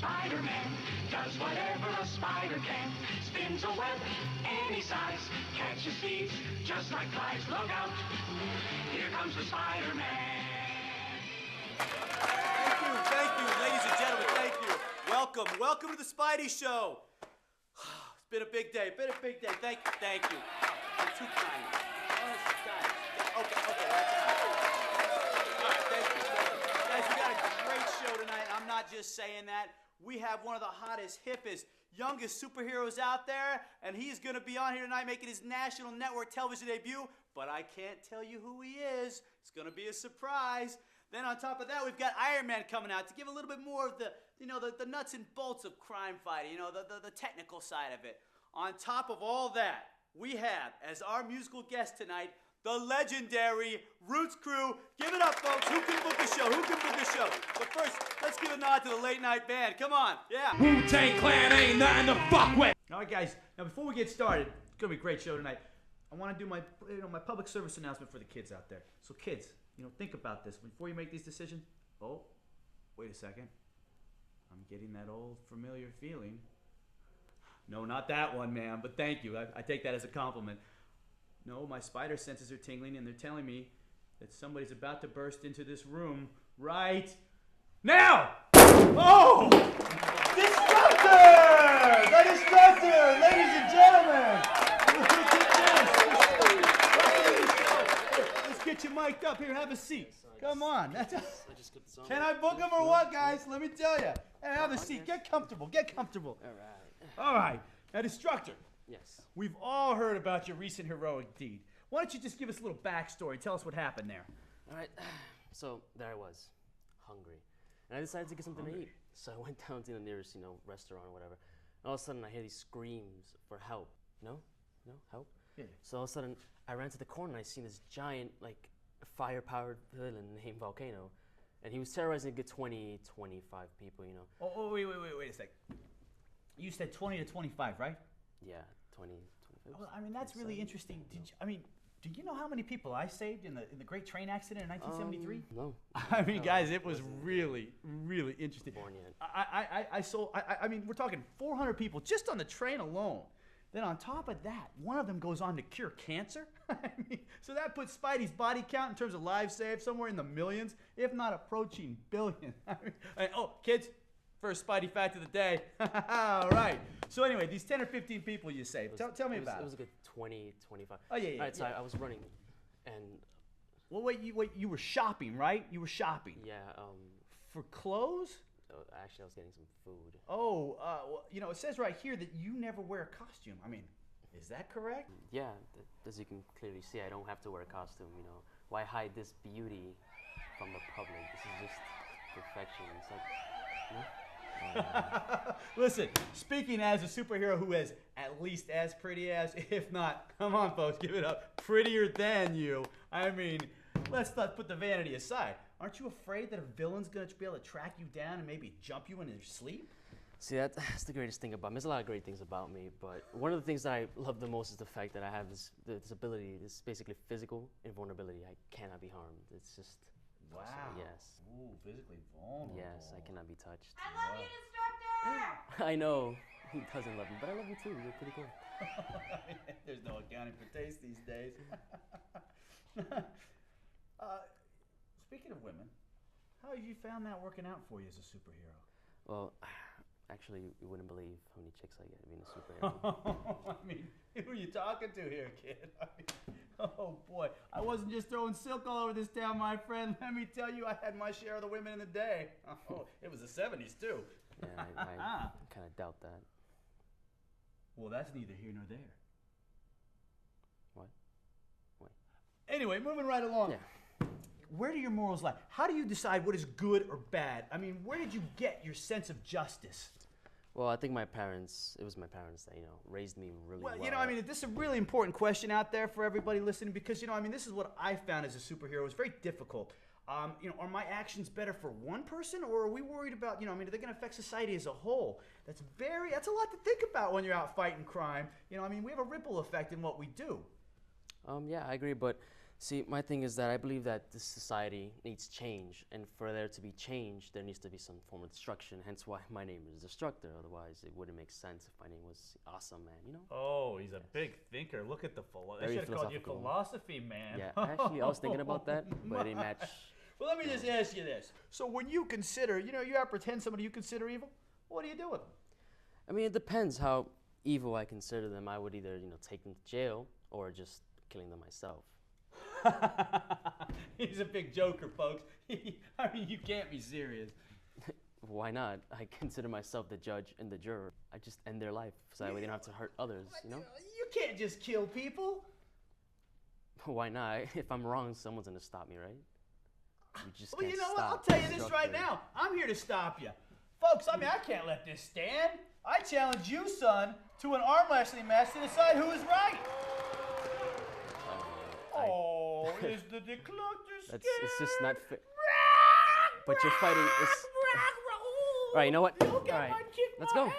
Spiderman does whatever a spider can. Spins a web any size, catches thieves just like flies. Look out, here comes the Spider-Man. Thank you, ladies and gentlemen, thank you. Welcome to the Spidey Show. It's been a big day, Thank you. You're too kind. Okay, that's enough. All right, thank you. Guys, we got a great show tonight. I'm not just saying that. We have one of the hottest, hippest, youngest superheroes out there, and he's going to be on here tonight making his national network television debut, but I can't tell you who he is. It's going to be a surprise. Then on top of that, we've got Iron Man coming out to give a little bit more of the nuts and bolts of crime fighting, the technical side of it. On top of all that, we have, as our musical guest tonight, the legendary Roots Crew. Give it up, folks. Who can book a show? But first, let's give a nod to the late night band. Come on. Yeah. Wu-Tang Clan ain't nothing to fuck with. All right, guys. Now, before we get started, it's going to be a great show tonight. I want to do my public service announcement for the kids out there. So, kids, think about this. Before you make these decisions, oh, wait a second. I'm getting that old familiar feeling. No, not that one, ma'am, but thank you. I take that as a compliment. No, my spider senses are tingling, and they're telling me that somebody's about to burst into this room right now! Oh! Destructor! The Destructor! Ladies and gentlemen! Let's get you mic'd up. Here, have a seat. Come on. Can I book him or what, guys? Let me tell you. Hey, have a seat. Get comfortable. All right. Now, Destructor. Yes. We've all heard about your recent heroic deed. Why don't you just give us a little backstory? Tell us what happened there. All right. So there I was, hungry, and I decided to get something to eat. So I went down to the nearest, restaurant or whatever. And all of a sudden, I hear these screams for help. No, help. Yeah. So all of a sudden, I ran to the corner and I seen this giant, fire-powered villain named Volcano, and he was terrorizing a good 20, 25 people. Oh, wait a sec. You said 20 to 25, right? Yeah, 20, 25. Well, that's really interesting. Do you know how many people I saved in the Great Train Accident in 1973? No. Guys, it was really, really interesting. Born yet. We're talking 400 people just on the train alone. Then on top of that, one of them goes on to cure cancer. So that puts Spidey's body count in terms of lives saved somewhere in the millions, if not approaching billion. Kids. First Spidey fact of the day. All right. So anyway, these 10 or 15 people you saved. Tell me about it. It was a good 20, 25. Oh, yeah. All right, so I was running, and... Well, wait, you were shopping, right? You were shopping. Yeah, For clothes? Actually, I was getting some food. Oh, it says right here that you never wear a costume. Is that correct? Yeah, as you can clearly see, I don't have to wear a costume, Why hide this beauty from the public? This is just perfection. It's like, Listen, speaking as a superhero who is at least as pretty as, if not, come on folks, give it up, prettier than you. Let's not put the vanity aside. Aren't you afraid that a villain's going to be able to track you down and maybe jump you in your sleep? See, that's the greatest thing about me. There's a lot of great things about me, but one of the things that I love the most is the fact that I have this ability, this basically physical invulnerability. I cannot be harmed. It's just... Wow. Yes. Ooh, physically vulnerable. Yes, I cannot be touched. I love you, Destructor! I know. He doesn't love me, but I love you too. You're pretty cool. There's no accounting for taste these days. Speaking of women, how have you found that working out for you as a superhero? Well, actually, you wouldn't believe how many chicks I get being a superhero. Who are you talking to here, kid? Oh boy, I wasn't just throwing silk all over this town, my friend. Let me tell you, I had my share of the women in the day. Oh, it was the 70s too. Yeah, I kind of doubt that. Well, that's neither here nor there. What? Anyway, moving right along. Yeah. Where do your morals lie? How do you decide what is good or bad? Where did you get your sense of justice? Well, I think it was my parents that, raised me really well. This is a really important question out there for everybody listening because, this is what I found as a superhero. It's very difficult. Are my actions better for one person or are we worried about, are they going to affect society as a whole? That's a lot to think about when you're out fighting crime. We have a ripple effect in what we do. Yeah, I agree, but See, my thing is that I believe that this society needs change, and for there to be change, there needs to be some form of destruction. Hence why my name is Destructor. Otherwise, it wouldn't make sense if my name was Awesome Man, you know? Oh, he's a big thinker. Look at the philosophy. They Very should have called you philosophical. Philosophy Man. Yeah, actually, I was thinking about that, but it didn't match. Well, let me just ask you this. So when you consider, you apprehend somebody you consider evil, what do you do with them? I mean, it depends how evil I consider them. I would either, take them to jail or just killing them myself. He's a big joker, folks. I mean, you can't be serious. Why not? I consider myself the judge and the juror. I just end their life so that way they don't have to hurt others, you know? You can't just kill people. Why not? If I'm wrong, someone's gonna stop me, right? You just Well, can't you know what? I'll stop tell you this right Destructor. now. I'm here to stop you. Folks, I mean, I can't let this stand. I challenge you, son, to an arm wrestling match to decide who is right. Oh, is the declutter scared? It's just not fair. But you're fighting. All right, you know what? All right, let's go.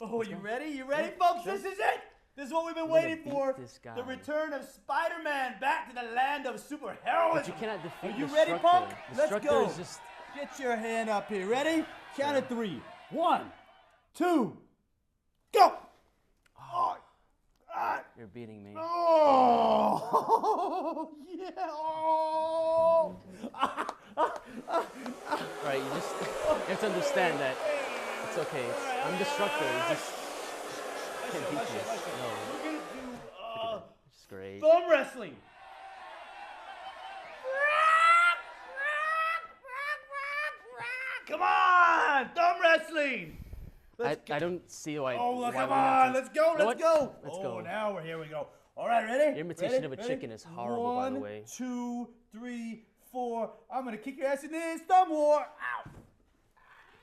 Oh, you ready? You ready, folks? This is it. This is what we've been We're gonna waiting beat for. this guy. The return of Spider-Man back to the land of superheroism. But you cannot defeat Are you Destructor. ready, punk? Let's Destructor go. is just. Get your hand up here. Ready? Count of 3. 1, 2, go. Oh, You're beating me. oh yeah. Oh. Right, you have to understand that it's okay. I'm Destructor. You just can't beat this. No, We're gonna do it's great. thumb wrestling. Come on, thumb wrestling. I don't see why. Oh, why come we have on, to- let's go, You know let's what? go. Let's Oh, go. now here we go. All right, ready? Your imitation Ready? of a Ready? chicken is horrible, by the way. 1, 2, 3, 4. I'm gonna kick your ass in this thumb war.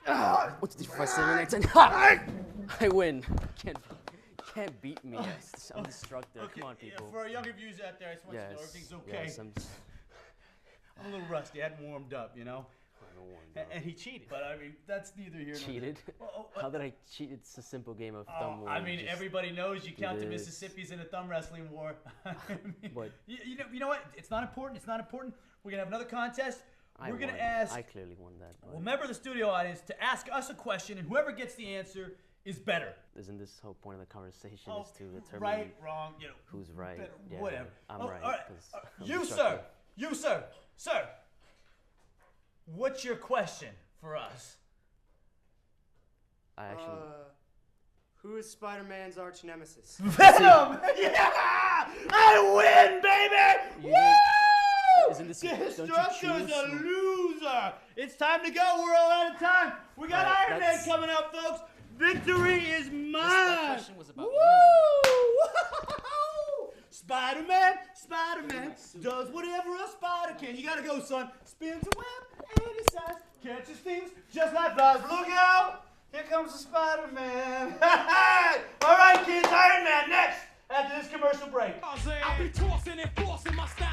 Ow. What's the first 7, 8, 10? Ha! I win. Can't beat me. I'm Destructor. Come on, people. For our younger viewers out there, I just want you to know everything's okay. Yes, I'm I'm a little rusty. I hadn't warmed up, you know. And he cheated. But I mean, that's neither here nor there. cheated. How did I cheat? It's a simple game of thumb war. I mean, Just everybody knows you count the this. Mississippi's in a thumb wrestling war. I mean, What? You know what? It's not important. It's not important. We're gonna have another contest. I We're gonna won. ask. I clearly won that. but Remember the studio audience to ask us a question, and whoever gets the answer is better. Isn't this the whole point of the conversation is to determine right, wrong, who's right? better, Yeah, whatever. I'm Oh, right. all right. 'cause I'm You, Destructor. sir. What's your question for us? I actually. Who is Spider-Man's arch nemesis? Venom! Yeah! I win, baby! You didn't- Woo! isn't this- don't you Destructor's choose a who- loser! It's time to go. We're all out of time. We got All right, Iron Man that's- coming up, folks. Victory is mine. That question was about Woo! you. Spider-Man does whatever a spider can. You gotta go, son. Spins a web and decides, catches things just like flies. Look out! Here comes the Spider-Man. All right, kids. Iron Man next after this commercial break. I'll be tossing and forcing my style.